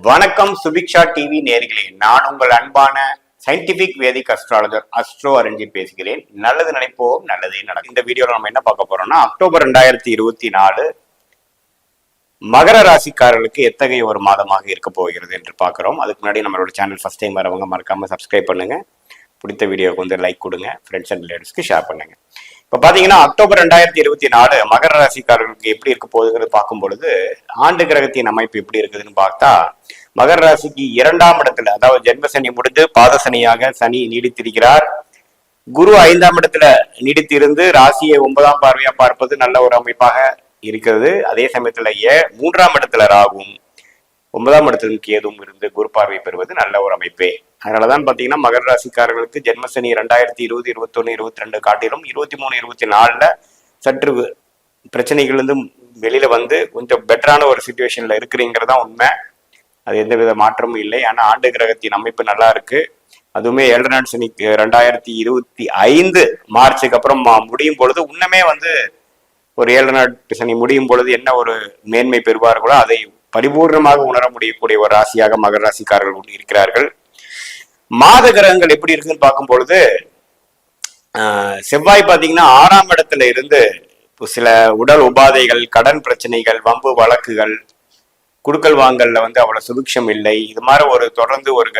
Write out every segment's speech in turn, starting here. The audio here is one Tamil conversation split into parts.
வணக்கம் சுபிக்ஷா டிவி நேர்களே, நான் உங்கள் அன்பான சயின்டிபிக் வேதிக் அஸ்ட்ராலஜர் அஸ்ட்ரோ அரஞ்சி பேசுகிறேன். நல்லது நினைப்போம், நல்லதே நடக்கும். இந்த வீடியோல நம்ம என்ன பார்க்க போறோம்னா, அக்டோபர் 2024 மகர ராசிக்காரர்களுக்கு எத்தகைய ஒரு மாதமாக இருக்க போகிறது என்று பார்க்கிறோம். அதுக்கு முன்னாடி நம்மளோட சேனல் ஃபர்ஸ்ட் டைம் வரவங்க மறக்காம சப்ஸ்கிரைப் பண்ணுங்க. பிடித்த வீடியோவுக்கு வந்து லைக் கொடுங்க, ஃப்ரெண்ட்ஸ் அண்ட் ரிலேட்டிவ்ஸ்க்கு ஷேர் பண்ணுங்க. இப்ப பாத்தீங்கன்னா அக்டோபர் 2024 மகர ராசிக்காரர்களுக்கு எப்படி இருக்க போகுதுங்கிறது பார்க்கும் பொழுது, ஆண்டு கிரகத்தின் அமைப்பு எப்படி இருக்குதுன்னு பார்த்தா, மகர ராசிக்கு 2ஆம் இடத்துல, அதாவது ஜென்ம சனி முடிந்து பாதசனியாக சனி நீடித்திருக்கிறார். குரு 5ஆம் இடத்துல நீடித்திருந்து ராசியை 9ஆம் பார்வையா பார்ப்பது நல்ல ஒரு அமைப்பாக இருக்கிறது. அதே சமயத்துல 3ஆம் இடத்துல ராகும் 9ஆம் இடத்துல கேதுவும் இருந்து குரு பார்வை பெறுவது நல்ல ஒரு அமைப்பே. அதனாலதான் பாத்தீங்கன்னா மகர ராசிக்காரர்களுக்கு ஜென்மசனி 2020, 21, 22 காட்டிலும் 23, 24 சற்று பிரச்சனைகள் இருந்து வெளியில வந்து கொஞ்சம் பெட்டரான ஒரு சிச்சுவேஷன்ல இருக்கிறீங்கிறதா உண்மை. அது எந்த வித மாற்றமும் இல்லை. ஆனா ஆண்டு கிரகத்தின் அமைப்பு நல்லா இருக்கு. அதுவுமே 7 நாள் சனி 2025 மார்ச்சுக்கு அப்புறம் முடியும் பொழுது இன்னுமே வந்து ஒரு 7 நாள் சனி முடியும் பொழுது என்ன ஒரு மேன்மை பெறுவார்களோ அதை பரிபூர்ணமாக உணர முடியக்கூடிய ஒரு ராசியாக மகர ராசிக்காரர்கள் இருக்கிறார்கள். மாத கிரகங்கள் எப்படி இருக்குன்னு பார்க்கும் பொழுது, செவ்வாய் பாத்தீங்கன்னா 6ஆம் இடத்துல இருந்து சில உடல் உபாதைகள், கடன் பிரச்சனைகள், வம்பு வழக்குகள், குடுக்கல் வாங்கல்ல வந்து அவ்வளவு சுபிக்ஷம் இல்லை. இது மாதிரி ஒரு தொடர்ந்து ஒரு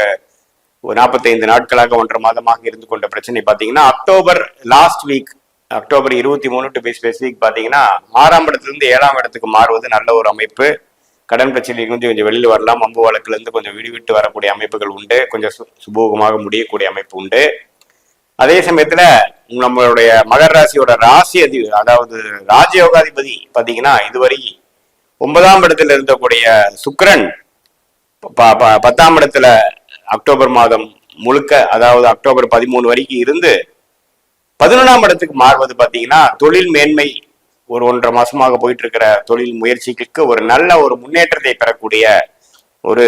45 நாட்களாக 1.5 மாதமாக இருந்து கொண்ட பிரச்சனை பாத்தீங்கன்னா October last week, October 23 to be specific பாத்தீங்கன்னா 6ஆம் இடத்துல இருந்து 7ஆம் இடத்துக்கு மாறுவது நல்ல ஒரு அமைப்பு. கடன் பிரச்சனை கொஞ்சம் வெளியில் வரலாம். வம்பு வழக்குல இருந்து கொஞ்சம் விடுவிட்டு வரக்கூடிய அமைப்புகள் உண்டு. கொஞ்சம் சுபோகமாக முடியக்கூடிய அமைப்பு உண்டு. அதே சமயத்துல நம்மளுடைய மகர ராசியோட ராசி அதாவது ராஜயோகாதிபதி பாத்தீங்கன்னா இதுவரை 9ஆம் இடத்துல இருந்தக்கூடிய சுக்கிரன் 10ஆம் இடத்துல அக்டோபர் மாதம் முழுக்க, அதாவது அக்டோபர் 13 வரைக்கும் இருந்து 11ஆம் இடத்துக்கு மாறுவது பாத்தீங்கன்னா தொழில் மேன்மை, ஒரு 1.5 மாசமாக போயிட்டு இருக்கிற தொழில் முயற்சிகளுக்கு ஒரு நல்ல ஒரு முன்னேற்றத்தை பெறக்கூடிய ஒரு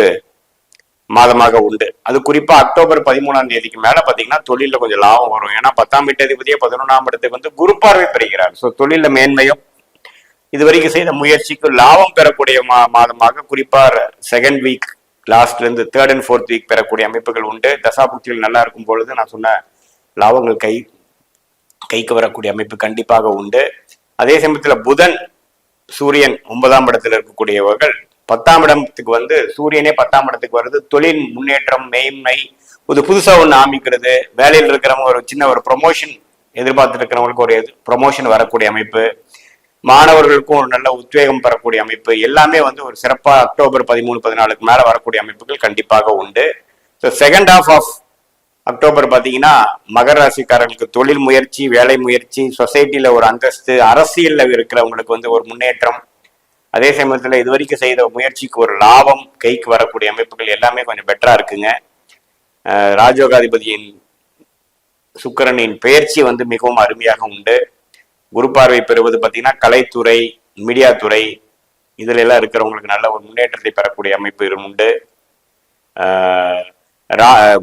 மாதமாக உண்டு. அது குறிப்பா அக்டோபர் 13ஆம் தேதிக்கு மேல பாத்தீங்கன்னா தொழில கொஞ்சம் லாபம் வரும். ஏன்னா 10ஆம் வீட்டதிபதியே 11ஆம் இடத்துக்கு வந்து குரு பார்வை பெறுகிறார். ஸோ தொழில மேன்மையும் இதுவரைக்கும் செய்த முயற்சிக்கு லாபம் பெறக்கூடிய மாதமாக, குறிப்பா செகண்ட் வீக் லாஸ்ட்ல இருந்து 3rd and 4th வீக் பெறக்கூடிய அமைப்புகள் உண்டு. தசாபுக்திகள் நல்லா இருக்கும் பொழுது நான் சொன்ன லாபங்கள் கைக்கு வரக்கூடிய அமைப்பு கண்டிப்பாக உண்டு. அதே சமயத்துல புதன் சூரியன் 9ஆம் இடத்துல இருக்கக்கூடியவர்கள் 10ஆம் இடத்துக்கு வந்து, சூரியனே 10ஆம் இடத்துக்கு வருது. தொழில் முன்னேற்றம், மேன்மை, புதுசா ஒண்ணு ஆரம்பிக்கிறது, வேலையில் இருக்கிறவங்க ஒரு சின்ன ஒரு ப்ரொமோஷன் எதிர்பார்த்து இருக்கிறவங்களுக்கு ஒரு ப்ரொமோஷன் வரக்கூடிய அமைப்பு, மாணவர்களுக்கும் ஒரு நல்ல உத்வேகம் பெறக்கூடிய அமைப்பு, எல்லாமே வந்து ஒரு சிறப்பா அக்டோபர் 13, 14 மேல வரக்கூடிய அமைப்புகள் கண்டிப்பாக உண்டு. So second half of October பாத்தீங்கன்னா மகர ராசிக்காரர்களுக்கு தொழில் முயற்சி, வேலை முயற்சி, சொசைட்டில ஒரு அந்தஸ்து, அரசியல்ல இருக்கிறவங்களுக்கு வந்து ஒரு முன்னேற்றம், அதே சமயத்துல இதுவரைக்கும் செய்த முயற்சிக்கு ஒரு லாபம் கைக்கு வரக்கூடிய அமைப்புகள் எல்லாமே கொஞ்சம் பெட்டரா இருக்குங்க. ராஜயோகாதிபதியின் சுக்கிரனின் பெயர்ச்சி வந்து மிகவும் அருமையாக உண்டு. குரு பார்வை பெறுவது பாத்தீங்கன்னா கலைத்துறை, மீடியா துறை இதுல எல்லாம் இருக்கிறவங்களுக்கு நல்ல ஒரு முன்னேற்றத்தை பெறக்கூடிய அமைப்பு உண்டு.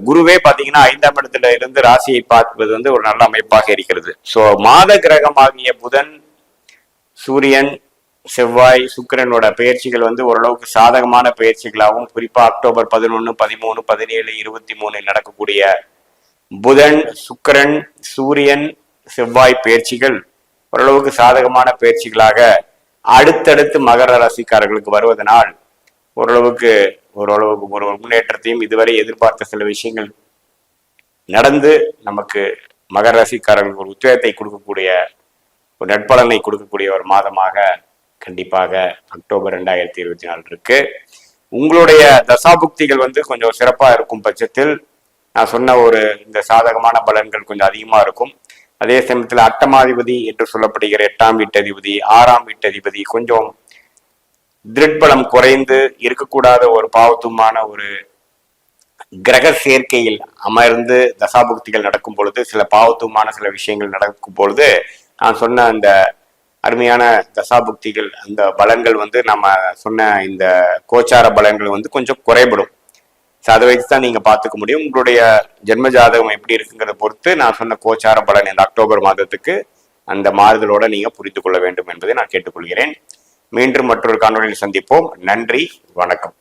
குருவே பாத்தீங்கன்னா 5ஆம் இடத்துல இருந்து ராசியை பார்ப்பது வந்து ஒரு நல்ல அமைப்பாக இருக்கிறது. சோ மாத கிரகமாகிய புதன், சூரியன், செவ்வாய், சுக்கிரனோட பயிற்சிகள் வந்து ஓரளவுக்கு சாதகமான பயிற்சிகளாகவும், குறிப்பா அக்டோபர் 11, 13, 17, 23 நடக்கக்கூடிய புதன், சுக்கிரன், சூரியன், செவ்வாய் பயிற்சிகள் ஓரளவுக்கு சாதகமான பயிற்சிகளாக அடுத்தடுத்து மகர ராசிக்காரர்களுக்கு வருவதனால் ஓரளவுக்கு ஒரு முன்னேற்றத்தையும், இதுவரை எதிர்பார்த்த சில விஷயங்கள் நடந்து நமக்கு மகர ராசிக்காரர்களுக்கு ஒரு உத்வேகத்தை கொடுக்கக்கூடிய, ஒரு நட்பலனை கொடுக்கக்கூடிய ஒரு மாதமாக கண்டிப்பாக அக்டோபர் 2024 இருக்கு. உங்களுடைய தசாபுக்திகள் வந்து கொஞ்சம் சிறப்பா இருக்கும் பட்சத்தில் நான் சொன்ன ஒரு இந்த சாதகமான பலன்கள் கொஞ்சம் அதிகமா இருக்கும். அதே சமயத்துல அட்டமாதிபதி என்று சொல்லப்படுகிற 8ஆம் வீட்டதிபதி, 6ஆம் வீட்டதிபதி கொஞ்சம் திருட்பலம் குறைந்து இருக்கக்கூடாத ஒரு பாவத்துமான ஒரு கிரக சேர்க்கையில் அமர்ந்து தசாபுக்திகள் நடக்கும் பொழுது, சில பாவத்துவமான சில விஷயங்கள் நடக்கும் பொழுது நான் சொன்ன அந்த அருமையான தசாபுக்திகள், அந்த பலன்கள் வந்து நம்ம சொன்ன இந்த கோச்சார பலன்கள் வந்து கொஞ்சம் குறைபடும். அதை வைத்து தான் நீங்க பார்த்துக்க முடியும். உங்களுடைய ஜென்ம ஜாதகம் எப்படி இருக்குங்கிறத பொறுத்து நான் சொன்ன கோச்சார பலன் இந்த அக்டோபர் மாதத்துக்கு அந்த மாறுதலோட நீங்க புரிந்து கொள்ள வேண்டும் என்பதை நான் கேட்டுக்கொள்கிறேன். மீண்டும் மற்றொரு காணொலியில் சந்திப்போம். நன்றி, வணக்கம்.